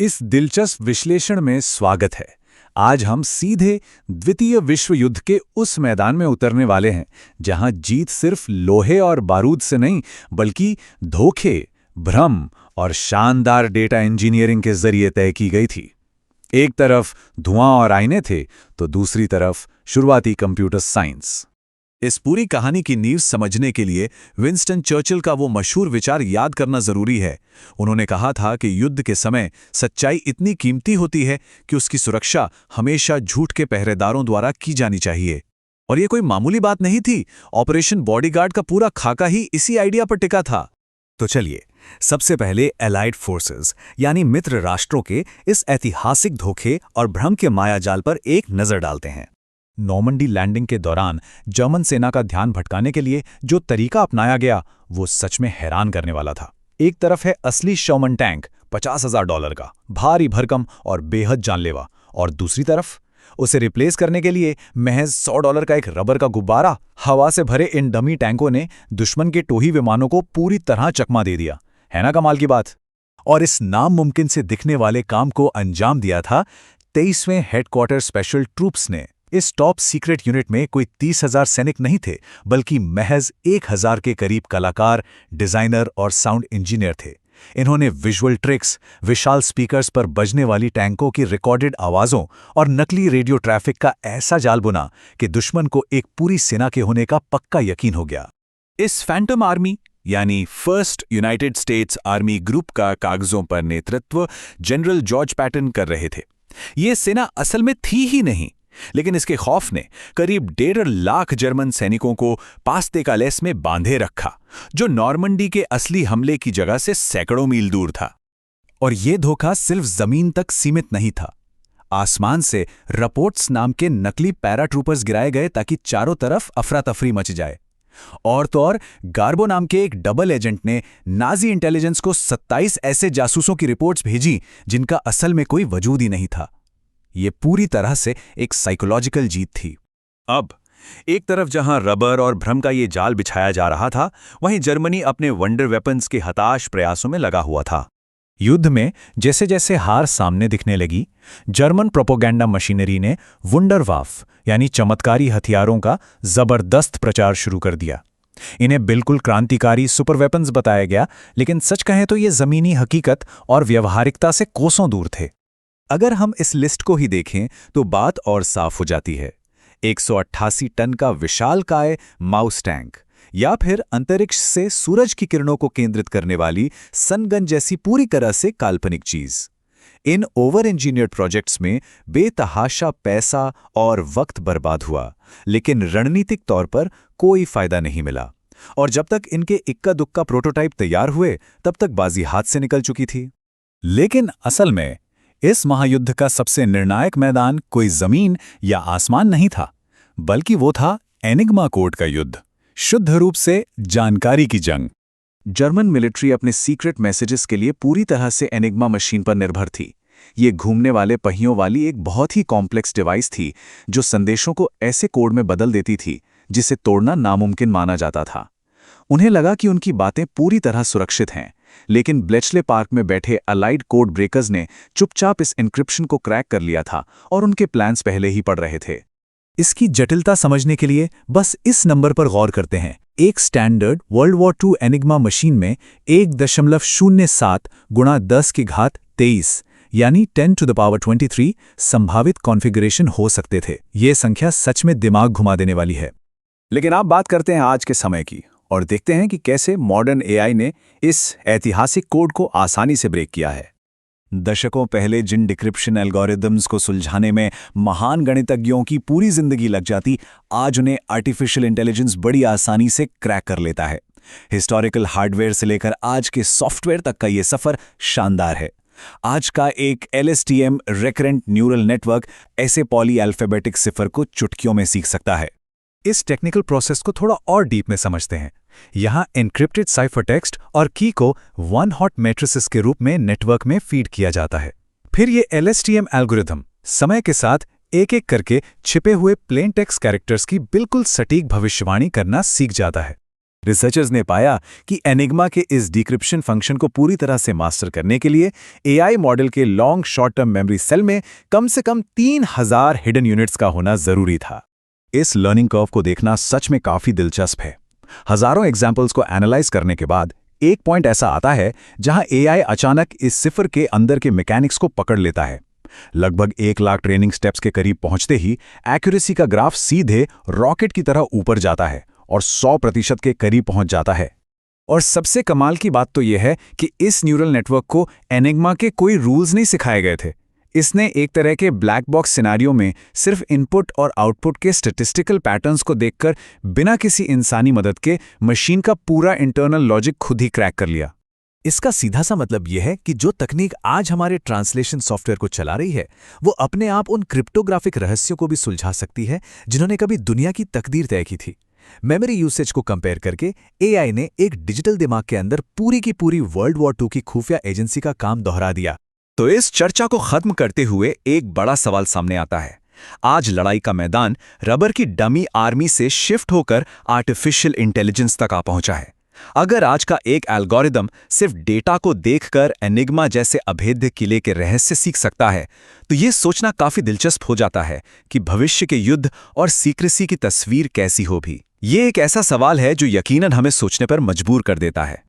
इस दिलचस्प विश्लेषण में स्वागत है। आज हम सीधे द्वितीय विश्व युद्ध के उस मैदान में उतरने वाले हैं जहां जीत सिर्फ लोहे और बारूद से नहीं बल्कि धोखे, भ्रम और शानदार डेटा इंजीनियरिंग के जरिए तय की गई थी। एक तरफ धुआं और आईने थे तो दूसरी तरफ शुरुआती कंप्यूटर साइंस। इस पूरी कहानी की नींव समझने के लिए विंस्टन चर्चिल का वो मशहूर विचार याद करना जरूरी है। उन्होंने कहा था कि युद्ध के समय सच्चाई इतनी कीमती होती है कि उसकी सुरक्षा हमेशा झूठ के पहरेदारों द्वारा की जानी चाहिए। और ये कोई मामूली बात नहीं थी। ऑपरेशन बॉडीगार्ड का पूरा खाका ही इसी आइडिया पर टिका था। तो चलिए, सबसे पहले एलाइड फोर्सेस यानी मित्र राष्ट्रों के इस ऐतिहासिक धोखे और भ्रम के मायाजाल पर एक नजर डालते हैं। नॉर्मंडी लैंडिंग के दौरान जर्मन सेना का ध्यान भटकाने के लिए जो तरीका अपनाया गया वो सच में हैरान करने वाला था। एक तरफ है असली शॉमन टैंक $50,000 का, भारी भरकम और बेहद जानलेवा, और दूसरी तरफ उसे रिप्लेस करने के लिए महज $100 का एक रबर का गुब्बारा। हवा से भरे इन डमी टैंकों ने दुश्मन के टोही विमानों को पूरी तरह चकमा दे दिया। है ना कमाल की बात। और इस नामुमकिन से दिखने वाले काम को अंजाम दिया था 23वें हेडक्वार्टर स्पेशल ट्रूप्स ने। इस टॉप सीक्रेट यूनिट में कोई 30,000 सैनिक नहीं थे बल्कि महज 1,000 के करीब कलाकार, डिजाइनर और साउंड इंजीनियर थे। इन्होंने विजुअल ट्रिक्स, विशाल स्पीकर्स पर बजने वाली टैंकों की रिकॉर्डेड आवाज़ों और नकली रेडियो ट्रैफिक का ऐसा जाल बुना कि दुश्मन को एक पूरी सेना के होने का पक्का यकीन हो गया। इस फैंटम आर्मी यानी first United states army group का कागजों पर नेतृत्व जनरल जॉर्ज पैटन कर रहे थे। ये सेना असल में थी ही नहीं, लेकिन इसके खौफ ने करीब 1.5 लाख जर्मन सैनिकों को पास्ते का लेस में बांधे रखा, जो नॉर्मंडी के असली हमले की जगह से सैकड़ों मील दूर था। और ये धोखा सिर्फ जमीन तक सीमित नहीं था। आसमान से रपोर्ट्स नाम के नकली पैराट्रूपर्स गिराए गए ताकि चारों तरफ अफरा तफरी मच जाए। और तो और गार्बो नाम के एक डबल एजेंट ने नाजी इंटेलिजेंस को 27 ऐसे जासूसों की रिपोर्ट्स भेजी जिनका असल में कोई वजूद ही नहीं था। ये पूरी तरह से एक साइकोलॉजिकल जीत थी। अब एक तरफ जहां रबर और भ्रम का ये जाल बिछाया जा रहा था, वहीं जर्मनी अपने वंडर वेपन्स के हताश प्रयासों में लगा हुआ था। युद्ध में जैसे जैसे हार सामने दिखने लगी, जर्मन प्रोपोगेंडा मशीनरी ने वुंडरवाफ यानी चमत्कारी हथियारों का जबरदस्त प्रचार शुरू कर दिया। इन्हें बिल्कुल क्रांतिकारी सुपर वेपन्स बताया गया, लेकिन सच कहें तो ये जमीनी हकीकत और व्यवहारिकता से कोसों दूर थे। अगर हम इस लिस्ट को ही देखें तो बात और साफ हो जाती है। 188 टन का विशालकाय माउस टैंक, या फिर अंतरिक्ष से सूरज की किरणों को केंद्रित करने वाली सनगन जैसी पूरी तरह से काल्पनिक चीज। इन ओवर इंजीनियर्ड प्रोजेक्ट्स में बेतहाशा पैसा और वक्त बर्बाद हुआ, लेकिन रणनीतिक तौर पर कोई फायदा नहीं मिला। और जब तक इनके इक्का दुक्का प्रोटोटाइप तैयार हुए, तब तक बाजी हाथ से निकल चुकी थी। लेकिन असल में इस महायुद्ध का सबसे निर्णायक मैदान कोई जमीन या आसमान नहीं था, बल्कि वो था एनिग्मा कोड का युद्ध, शुद्ध रूप से जानकारी की जंग। जर्मन मिलिट्री अपने सीक्रेट मैसेजेस के लिए पूरी तरह से एनिग्मा मशीन पर निर्भर थी। ये घूमने वाले पहियों वाली एक बहुत ही कॉम्प्लेक्स डिवाइस थी जो संदेशों को ऐसे कोड में बदल देती थी जिसे तोड़ना नामुमकिन माना जाता था। उन्हें लगा कि उनकी बातें पूरी तरह सुरक्षित हैं, लेकिन ब्लेचले पार्क में बैठे अलाइड कोड ब्रेकर्स ने चुपचाप इस एन्क्रिप्शन को क्रैक कर लिया था और उनके प्लान्स पहले ही पड़ रहे थे। इसकी जटिलता समझने के लिए बस इस नंबर पर गौर करते हैं। एक standard world war II enigma machine में 1.07 × 10⁻23 यानी 10⁻23 संभावित कॉन्फ़िगरेशन हो सकते थे। ये संख्या सच में दिमाग घुमा देने वाली है। लेकिन आप बात करते हैं आज के समय की और देखते हैं कि कैसे मॉडर्न AI ने इस ऐतिहासिक कोड को आसानी से ब्रेक किया है। दशकों पहले जिन डिक्रिप्शन एल्गोरिदम्स को सुलझाने में महान गणितज्ञों की पूरी जिंदगी लग जाती, आज उन्हें आर्टिफिशियल इंटेलिजेंस बड़ी आसानी से क्रैक कर लेता है। हिस्टोरिकल हार्डवेयर से लेकर आज के सॉफ्टवेयर तक का ये सफर शानदार है। आज का एक LSTM रिकरेंट न्यूरल नेटवर्क ऐसे पॉली अल्फाबेटिक सिफर को चुटकियों में सीख सकता है। इस टेक्निकल प्रोसेस को थोड़ा और डीप में समझते हैं। यहाँ एन्क्रिप्टेड साइफर टेक्स्ट और की को वन हॉट मैट्रिसेस के रूप में नेटवर्क में फीड किया जाता है। फिर ये LSTM एल्गोरिथम समय के साथ एक एक करके छिपे हुए प्लेन टेक्स्ट कैरेक्टर्स की बिल्कुल सटीक भविष्यवाणी करना सीख जाता है। रिसर्चर्स ने पाया कि एनिग्मा के इस डिक्रिप्शन फंक्शन को पूरी तरह से मास्टर करने के लिए एआई मॉडल के long short term memory cell में कम से कम 3000 हिडन यूनिट्स का होना जरूरी था। इस लर्निंग कर्व को देखना सच में काफी दिलचस्प है। हजारों एग्जाम्पल्स को एनालाइज करने के बाद एक पॉइंट ऐसा आता है जहां एआई अचानक इस सिफर के अंदर के मैकेनिक्स को पकड़ लेता है। लगभग 1 लाख ट्रेनिंग स्टेप्स के करीब पहुंचते ही एक्यूरेसी का ग्राफ सीधे रॉकेट की तरह ऊपर जाता है और 100% के करीब पहुंच जाता है। और सबसे कमाल की बात तो यह है कि इस न्यूरल नेटवर्क को एनिग्मा के कोई रूल्स नहीं सिखाए गए थे। इसने एक तरह के ब्लैक बॉक्स सिनेरियो में सिर्फ इनपुट और आउटपुट के स्टैटिस्टिकल पैटर्न्स को देखकर बिना किसी इंसानी मदद के मशीन का पूरा इंटरनल लॉजिक खुद ही क्रैक कर लिया। इसका सीधा सा मतलब यह है कि जो तकनीक आज हमारे ट्रांसलेशन सॉफ्टवेयर को चला रही है, वो अपने आप उन क्रिप्टोग्राफिक रहस्यों को भी सुलझा सकती है जिन्होंने कभी दुनिया की तकदीर तय की थी। मेमोरी यूसेज को कंपेयर करके एआई ने एक डिजिटल दिमाग के अंदर पूरी की पूरी वर्ल्ड वॉर 2 की खुफिया एजेंसी का काम दोहरा दिया। तो इस चर्चा को खत्म करते हुए एक बड़ा सवाल सामने आता है। आज लड़ाई का मैदान रबर की डमी आर्मी से शिफ्ट होकर आर्टिफिशियल इंटेलिजेंस तक आ पहुंचा है। अगर आज का एक एल्गोरिदम सिर्फ डेटा को देखकर एनिग्मा जैसे अभेद्य किले के रहस्य सीख सकता है, तो ये सोचना काफी दिलचस्प हो जाता है कि भविष्य के युद्ध और सीक्रेसी की तस्वीर कैसी हो भी। ये एक ऐसा सवाल है जो यकीनन हमें सोचने पर मजबूर कर देता है।